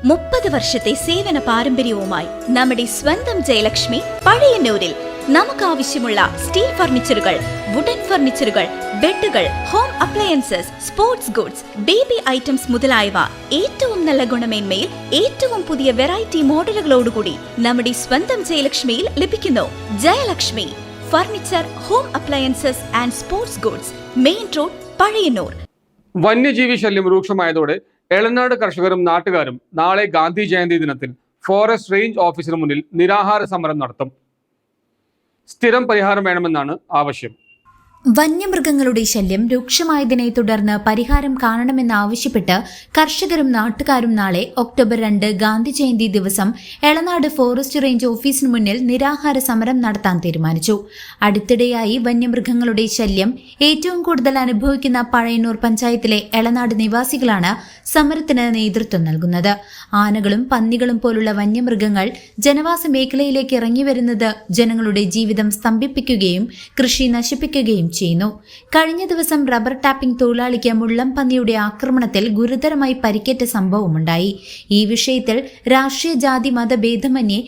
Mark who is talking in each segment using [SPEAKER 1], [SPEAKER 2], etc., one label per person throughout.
[SPEAKER 1] 30 വർഷത്തെ സേവന പാരമ്പര്യവുമായി നമ്മുടെ സ്വന്തം ജയലക്ഷ്മി പഴയന്നൂരിൽ നമുക്കാവശ്യമുള്ള സ്റ്റീൽ ഫർണിച്ചറുകൾ, വുഡൻ ഫർണിച്ചറുകൾ, ബെഡുകൾ, home appliances, sports goods, baby items മുതലായവ ഏറ്റവും നല്ല ഗുണമേന്മയിൽ ഏറ്റവും പുതിയ വെറൈറ്റി മോഡലുകളോടുകൂടി നമ്മുടെ സ്വന്തം ജയലക്ഷ്മിയിൽ ലഭിക്കുന്നു. Jayalakshmi furniture, home appliances and sports goods, main road, Pazhayannur.
[SPEAKER 2] വന്യജീവി ശല്യം രൂക്ഷമായതോടെ എളനാട് കർഷകരും നാട്ടുകാരും നാളെ ഗാന്ധി ജയന്തി ദിനത്തിൽ ഫോറസ്റ്റ് റേഞ്ച് ഓഫീസിന് മുന്നിൽ നിരാഹാര സമരം നടത്തും. സ്ഥിരം പരിഹാരം വേണമെന്നാണ് ആവശ്യം.
[SPEAKER 3] വന്യമൃഗങ്ങളുടെ ശല്യം രൂക്ഷമായതിനെ തുടർന്ന് പരിഹാരം കാണണമെന്നാവശ്യപ്പെട്ട് കർഷകരും നാട്ടുകാരും നാളെ ഒക്ടോബർ 2 ഗാന്ധി ജയന്തി ദിവസം എളനാട് ഫോറസ്റ്റ് റേഞ്ച് ഓഫീസിന് മുന്നിൽ നിരാഹാര സമരം നടത്താൻ തീരുമാനിച്ചു. അടുത്തിടെയായി വന്യമൃഗങ്ങളുടെ ശല്യം ഏറ്റവും കൂടുതൽ അനുഭവിക്കുന്ന പഴയന്നൂർ പഞ്ചായത്തിലെ എളനാട് നിവാസികളാണ് സമരത്തിന് നേതൃത്വം നൽകുന്നത്. ആനകളും പന്നികളും പോലുള്ള വന്യമൃഗങ്ങൾ ജനവാസ മേഖലയിലേക്ക് ഇറങ്ങിവരുന്നത് ജനങ്ങളുടെ ജീവിതം സ്തംഭിപ്പിക്കുകയും കൃഷി നശിപ്പിക്കുകയും ചെയ്യുന്നു. കഴിഞ്ഞ ദിവസം റബ്ബർ ടാപ്പിംഗ് തൊഴിലാളിക്ക് മുള്ളംപന്നിയുടെ ആക്രമണത്തിൽ ഗുരുതരമായി പരിക്കേറ്റ സംഭവമുണ്ടായി. ഈ വിഷയത്തിൽ രാഷ്ട്രീയ ജാതി മതഭേദമന്യേ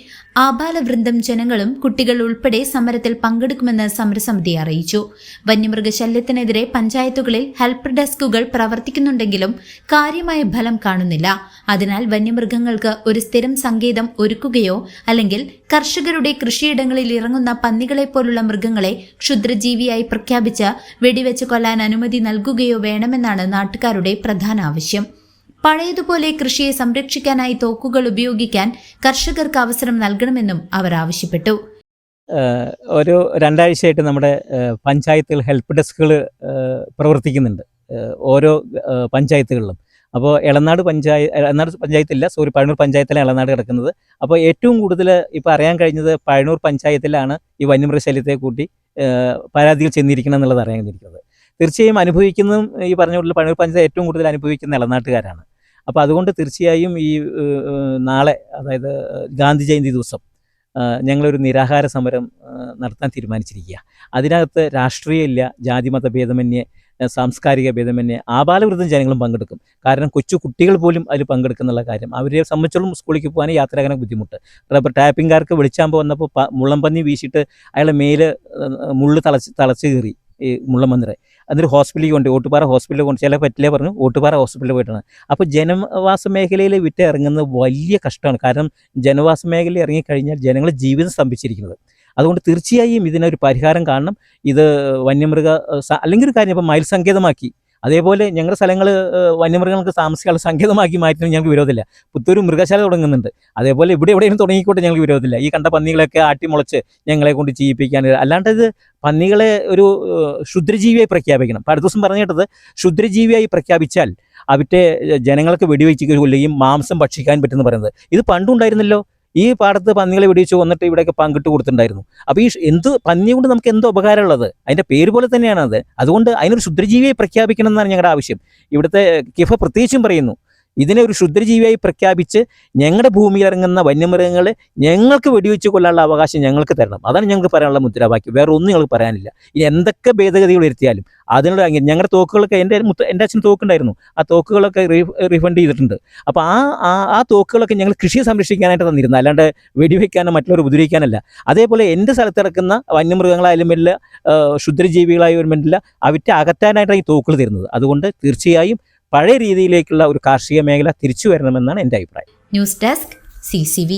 [SPEAKER 3] ആബാലവൃന്ദം ജനങ്ങളും കുട്ടികൾ ഉൾപ്പെടെ സമരത്തിൽ പങ്കെടുക്കുമെന്ന് സമരസമിതി അറിയിച്ചു. വന്യമൃഗശല്യത്തിനെതിരെ പഞ്ചായത്തുകളിൽ ഹെൽപ്പ് ഡെസ്കുകൾ പ്രവർത്തിക്കുന്നുണ്ടെങ്കിലും കാര്യമായ ഫലം കാണുന്നില്ല. അതിനാൽ വന്യമൃഗങ്ങൾക്ക് ഒരു സ്ഥിരം സങ്കേതം ഒരുക്കുകയോ അല്ലെങ്കിൽ കർഷകരുടെ കൃഷിയിടങ്ങളിൽ ഇറങ്ങുന്ന പന്നികളെ പോലുള്ള മൃഗങ്ങളെ ക്ഷുദ്രജീവിയായി പ്രഖ്യാപിച്ച് വെടിവെച്ച് കൊല്ലാൻ അനുമതി നൽകുകയോ വേണമെന്നാണ് നാട്ടുകാരുടെ പ്രധാന ആവശ്യം. പഴയതുപോലെ കൃഷിയെ സംരക്ഷിക്കാനായി തോക്കുകൾ ഉപയോഗിക്കാൻ കർഷകർക്ക് അവസരം നൽകണമെന്നും അവർ ആവശ്യപ്പെട്ടു.
[SPEAKER 4] ഒരു 2 ആഴ്ചയായിട്ട് നമ്മുടെ പഞ്ചായത്തുകൾ ഹെൽപ്പ് ഡെസ്കുകൾ പ്രവർത്തിക്കുന്നുണ്ട്, ഓരോ പഞ്ചായത്തുകളിലും. അപ്പോൾ എളനാട് പഞ്ചായത്തില്ല, പഴയന്നൂർ പഞ്ചായത്തിലാണ് എളനാട് കിടക്കുന്നത്. അപ്പോൾ ഏറ്റവും കൂടുതൽ ഇപ്പോൾ അറിയാൻ കഴിഞ്ഞത് പഴയന്നൂർ പഞ്ചായത്തിലാണ് ഈ വന്യമൃഗശല്യത്തെ കൂട്ടി പരാതികൾ ചെന്നിരിക്കണം എന്നുള്ളത് അറിയാൻ കഴിഞ്ഞിരിക്കുന്നത്. തീർച്ചയായും അനുഭവിക്കുന്നതും ഈ പറഞ്ഞ പോലെ പഴയന്നൂർ പഞ്ചായത്ത് ഏറ്റവും കൂടുതൽ അനുഭവിക്കുന്ന എളനാട്ടുകാരാണ്. അപ്പോൾ അതുകൊണ്ട് തീർച്ചയായും ഈ നാളെ, അതായത് ഗാന്ധി ജയന്തി ദിവസം, ഞങ്ങളൊരു നിരാഹാര സമരം നടത്താൻ തീരുമാനിച്ചിരിക്കുക. അതിനകത്ത് രാഷ്ട്രീയമില്ല, ജാതിമത ഭേദമന്യേ, സാംസ്കാരിക ഭേദമന്യേ ആബാലവൃദ്ധം ജനങ്ങളും പങ്കെടുക്കും. കാരണം കൊച്ചു കുട്ടികൾ പോലും അതിൽ പങ്കെടുക്കുന്നുള്ള കാര്യം, അവരെ സംബന്ധിച്ചോളം സ്കൂളിലേക്ക് പോകാൻ യാത്രയാകാൻ ബുദ്ധിമുട്ട്. റബ്ബർ ടാപ്പിംഗുകാർക്ക് വെളിച്ചാകുമ്പോൾ വന്നപ്പോൾ മുള്ളംപന്നി വീശിയിട്ട് അയാളെ മേല് മുള്ള് തളച്ച് കയറി, ഈ മുള്ളംപന്നിരെ. എന്നിട്ട് ഹോസ്പിറ്റലിൽ കൊണ്ട്, ഓട്ടുപാറ ഹോസ്പിറ്റലിൽ കൊണ്ട്, ചില പറ്റില്ലേ പറഞ്ഞു, ഓട്ടുപാറ ഹോസ്പിറ്റലിൽ പോയിട്ടാണ്. അപ്പോൾ ജനവാസ മേഖലയിൽ വിറ്റ് ഇറങ്ങുന്നത് വലിയ കഷ്ടമാണ്. കാരണം ജനവാസ മേഖലയിൽ ഇറങ്ങിക്കഴിഞ്ഞാൽ ജനങ്ങളുടെ ജീവിതം സ്തംഭിച്ചിരിക്കുന്നത്. അതുകൊണ്ട് തീർച്ചയായും ഇതിനൊരു പരിഹാരം കാണണം. ഇത് വന്യമൃഗ അല്ലെങ്കിൽ ഒരു കാര്യം, ഇപ്പോൾ മയിൽ സങ്കേതമാക്കി, അതേപോലെ ഞങ്ങളുടെ സ്ഥലങ്ങൾ വന്യമൃഗങ്ങൾക്ക് താമസിക്കാനുള്ള സങ്കേതമാക്കി മാറ്റുന്നതിന് ഞങ്ങൾക്ക് വിരോധമില്ല. പുത്തൂർ മൃഗശാല തുടങ്ങുന്നുണ്ട്, അതേപോലെ എവിടെയും തുടങ്ങിക്കോട്ടെ, ഞങ്ങൾക്ക് വിരോധമില്ല. ഈ കണ്ട പന്നികളൊക്കെ ആട്ടിമുളച്ച് ഞങ്ങളെ കൊണ്ട് ചെയ്യിപ്പിക്കാൻ, അല്ലാണ്ട് ഇത് പന്നികളെ ഒരു ക്ഷുദ്രജീവിയായി പ്രഖ്യാപിക്കണം. അപ്പോൾ അടുത്ത ദിവസം പറഞ്ഞു കേട്ടത്, ക്ഷുദ്രജീവിയായി പ്രഖ്യാപിച്ചാൽ അവരുടെ ജനങ്ങൾക്ക് വെടിവെച്ച് കൊല്ലുകയും മാംസം ഭക്ഷിക്കാൻ പറ്റുമെന്ന് പറയുന്നത്. ഇത് പണ്ടുണ്ടായിരുന്നല്ലോ. ഈ പാടത്ത് പന്നികളെ വെടിവെച്ച് കൊന്നിട്ട് ഇവിടെയൊക്കെ പങ്കിട്ട് കൊടുത്തിട്ടുണ്ടായിരുന്നു. അപ്പോൾ ഈ പന്നി കൊണ്ട് നമുക്ക് എന്തോ ഉപകാരമുള്ളത്? അതിൻ്റെ പേര് പോലെ തന്നെയാണ് അത്. അതുകൊണ്ട് അതിനൊരു ക്ഷുദ്രജീവിയായി പ്രഖ്യാപിക്കണം എന്നാണ് ഞങ്ങളുടെ ആവശ്യം. ഇവിടുത്തെ കിഫ പ്രത്യേകിച്ചും പറയുന്നു, ഇതിനെ ഒരു ക്ഷുദ്രജീവിയായി പ്രഖ്യാപിച്ച് ഞങ്ങളുടെ ഭൂമിയിൽ ഇറങ്ങുന്ന വന്യമൃഗങ്ങളെ ഞങ്ങൾക്ക് വെടിവെച്ച് കൊല്ലാനുള്ള അവകാശം ഞങ്ങൾക്ക് തരണം. അതാണ് ഞങ്ങൾക്ക് പറയാനുള്ള മുദ്രാവാക്യം. വേറെ ഒന്നും ഞങ്ങൾക്ക് പറയാനില്ല. ഇനി എന്തൊക്കെ ഭേദഗതികൾ വരുത്തിയാലും അതിനുള്ള ഞങ്ങളുടെ തോക്കുകളൊക്കെ, എൻ്റെ അച്ഛൻ തോക്കുണ്ടായിരുന്നു, ആ തോക്കുകളൊക്കെ റീഫണ്ട് ചെയ്തിട്ടുണ്ട്. അപ്പോൾ ആ തോക്കുകളൊക്കെ ഞങ്ങൾ കൃഷിയെ സംരക്ഷിക്കാനായിട്ട് തന്നിരുന്നു, അല്ലാണ്ട് വെടിവെക്കാനോ മറ്റുള്ളവർ ഉപദ്രവിക്കാനല്ല. അതേപോലെ എൻ്റെ സ്ഥലത്ത് കിടക്കുന്ന വന്യമൃഗങ്ങളായാലും വരില്ല, ക്ഷുദ്രജീവികളായി വരുമ്പോഴില്ല, അവറ്റ അകറ്റാനായിട്ടാണ് ഈ തോക്കുകൾ തരുന്നത്. അതുകൊണ്ട് തീർച്ചയായും പഴയ രീതിയിലേക്കുള്ള ഒരു കാർഷിക മേഖല തിരിച്ചു വരണമെന്നാണ് എൻ്റെ അഭിപ്രായം.
[SPEAKER 3] News desk CCV.